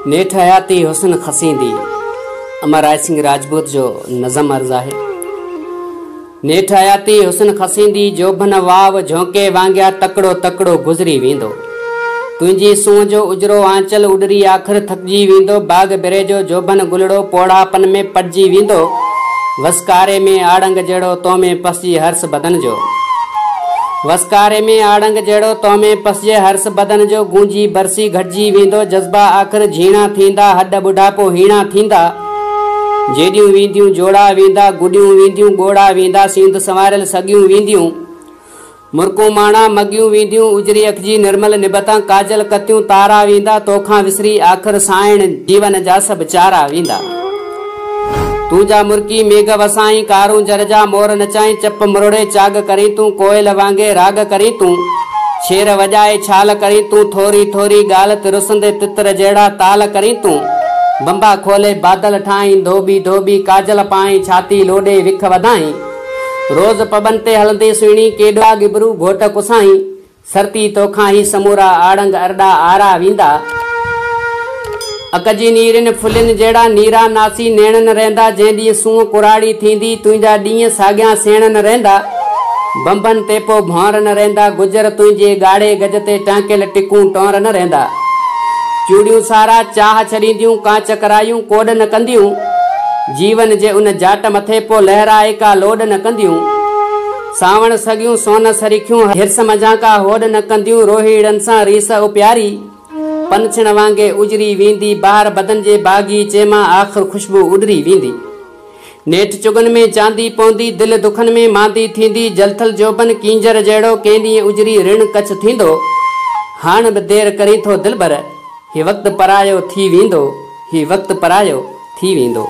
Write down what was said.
नेठ हयाती हुसन खसींदी। अमर राय सिंह राजपूत जो नज़म अर्ज़ आहे। नेठ हयाती हुसन खसींदी, जोबन वाव झोंके वांग्या तकड़ो तकड़ो गुज़री वेंदो। तुंहिंजी सूंह जो उजरो आंचल उडरी आख़िर थकिजी वेंदो। बाग बिरे जो जोबन गुलड़ो पोड़ापन में पटिजी वेंदो। वसकारे में आड़ंग जहिड़ो तो में पसिजी हर्ष बदन जो। वसकारे में आड़ंग जहिड़ो तो में पसिजे हर्ष बदन जो। गूंजी बरसी घटिजी वेंदो। जज़्बा आख़िर झीणा थींदा, हड बुढ़ापो हीणा थींदा। जेडियूं वेंदियूं जोड़ा वेंदा, गुडियूं वेंदियूं गोड़ा वेंदा। सींध संवारियल सगियूं वेंदियूं, मुरकूं माणा मगियूं वेंदियूं। उजरी अखिजी निर्मल निबतां काजल कतियूं तारा वेंदा। तोखां विसरी आख़िर साइण जीवन जा सभु चारा वेंदा। तूजा मुर्की मेघ वसाई, कारूं जरजा मोर नचाई। चप मुरड़े चाग करी तूं, कोयल वांगे राग करी तूं। शेर वजाए छाल करी तूं, थोरी थोरी गाल तिरुसंदे तितर जहिड़ा ताल करी तूं। बंबा खोले बादल ठाई, धोबी धोबी काजल पाई। छाती लोडे विख वधाई, रोज पबन ते हलंदे सुहिणी। केॾा गिबरू घोट कुसाई, सरती तोखां ही समूरा आड़ंग अरड़ा आरा वेंदा। अकजी नीरिन फुलिन जहिड़ा नीरा नासी नेणन रहंदा। जंहिं ॾींहुं सूंह कुराड़ी थींदी, तुंहिंजा ॾींहं साॻियां सेणन रहंदा। बंबन ते पोइ भौरन रहंदा, गुजर तुंहिंजे ॻाढ़े गज ते टांकियल टिकूं टोरन रहंदा। चूड़ियूं सारा चाह छॾींदियूं, कांच करायूं कोॾ न कंदियूं। जीवन जे उन जाट मथे पोइ लहराए का लोड न कंदियूं। सावण सगियूं सोन सरीखियूं, हिरस मजाका होड न कंदियूं। रोहिड़नि सां रीस उप्यारी, पंछण वांगे उजरी वेंदी। ॿाहिरि बदन जे बाग़ीचे मां आख़िर ख़ुशबू उडरी वेंदी। नेठ चुगन में चांदी पवंदी, दिलि दुखनि में मांदी थींदी। जलथल जोबन कींजर जहिड़ो कंहिं ॾींहुं उजरी ऋण कछ थींदो। हाण बि देरि करी थो दिलबर, ही वक़्तु परायो थी वेंदो। ही वक़्तु परायो थी वेंदो।